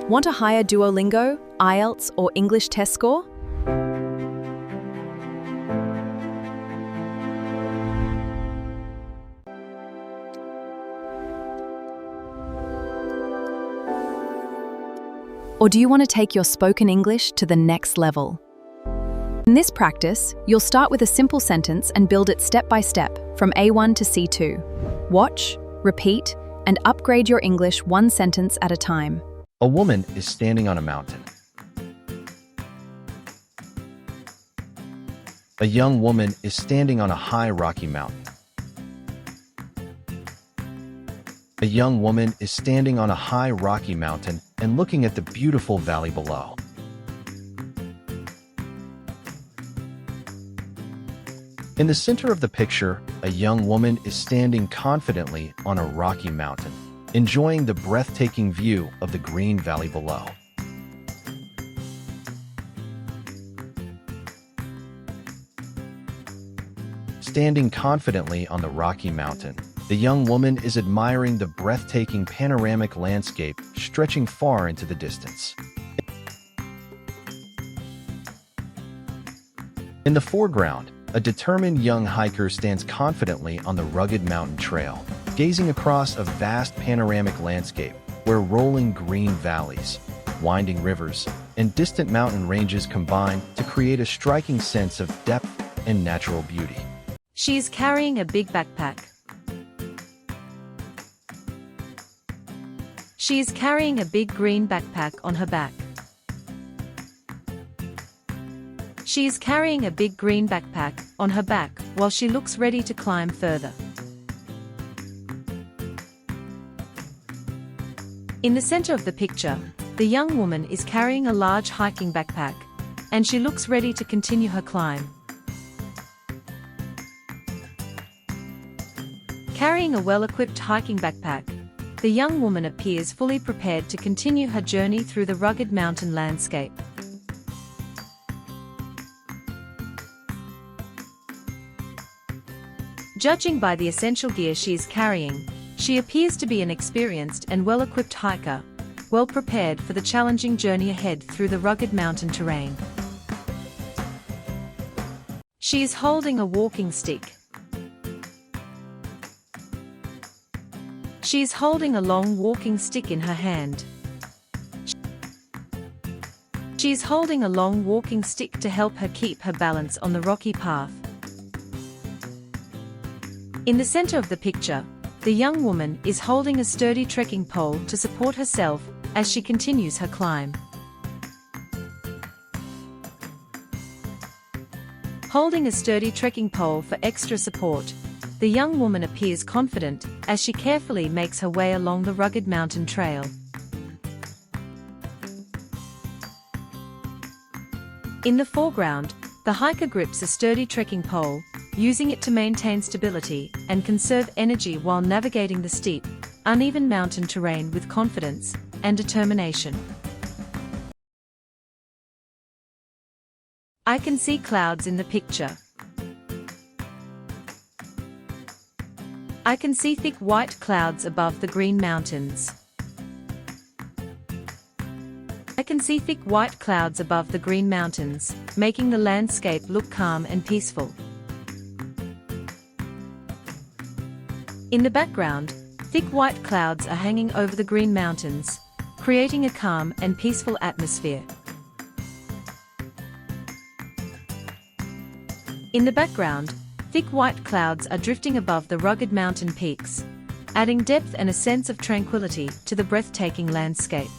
Want a higher Duolingo, IELTS, or English test score? Or do you want to take your spoken English to the next level? In this practice, you'll start with a simple sentence and build it step by step from A1 to C2. Watch, repeat, and upgrade your English one sentence at a time. A woman is standing on a mountain. A young woman is standing on a high rocky mountain. A young woman is standing on a high rocky mountain and looking at the beautiful valley below. In the center of the picture, a young woman is standing confidently on a rocky mountain, enjoying the breathtaking view of the green valley below. Standing confidently on the rocky mountain, the young woman is admiring the breathtaking panoramic landscape stretching far into the distance. In the foreground, a determined young hiker stands confidently on the rugged mountain trail, gazing across a vast panoramic landscape where rolling green valleys, winding rivers, and distant mountain ranges combine to create a striking sense of depth and natural beauty. She is carrying a big backpack. She is carrying a big green backpack on her back. She is carrying a big green backpack on her back while she looks ready to climb further. In the center of the picture, the young woman is carrying a large hiking backpack, and she looks ready to continue her climb. Carrying a well-equipped hiking backpack, the young woman appears fully prepared to continue her journey through the rugged mountain landscape. Judging by the essential gear she is carrying, she appears to be an experienced and well-equipped hiker, well prepared for the challenging journey ahead through the rugged mountain terrain. She is holding a walking stick. She is holding a long walking stick in her hand. She is holding a long walking stick to help her keep her balance on the rocky path. In the center of the picture, the young woman is holding a sturdy trekking pole to support herself as she continues her climb. Holding a sturdy trekking pole for extra support, the young woman appears confident as she carefully makes her way along the rugged mountain trail. In the foreground, the hiker grips a sturdy trekking pole, using it to maintain stability and conserve energy while navigating the steep, uneven mountain terrain with confidence and determination. I can see clouds in the picture. I can see thick white clouds above the green mountains. I can see thick white clouds above the green mountains, making the landscape look calm and peaceful. In the background, thick white clouds are hanging over the green mountains, creating a calm and peaceful atmosphere. In the background, thick white clouds are drifting above the rugged mountain peaks, adding depth and a sense of tranquility to the breathtaking landscape.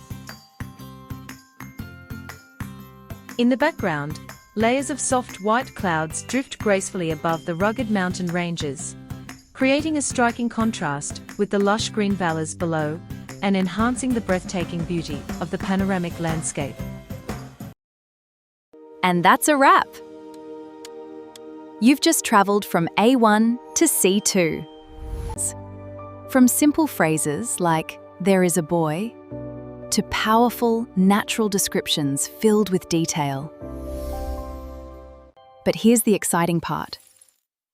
In the background, layers of soft white clouds drift gracefully above the rugged mountain ranges, creating a striking contrast with the lush green valleys below and enhancing the breathtaking beauty of the panoramic landscape. And that's a wrap! You've just traveled from A1 to C2. From simple phrases like, "there is a boy," to powerful, natural descriptions filled with detail. But here's the exciting part.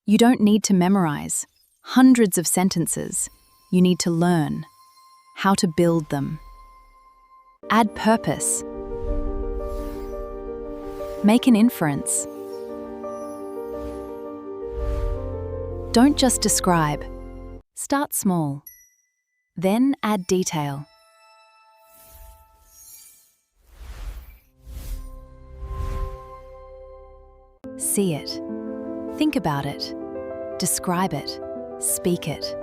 You don't need to memorize hundreds of sentences. You need to learn how to build them. Add purpose. Make an inference. Don't just describe. Start small. Then add detail. See it. Think about it. Describe it. Speak it.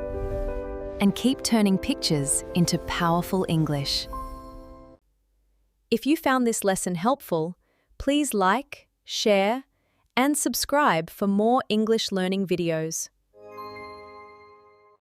And keep turning pictures into powerful English. If you found this lesson helpful, please like, share, and subscribe for more English learning videos.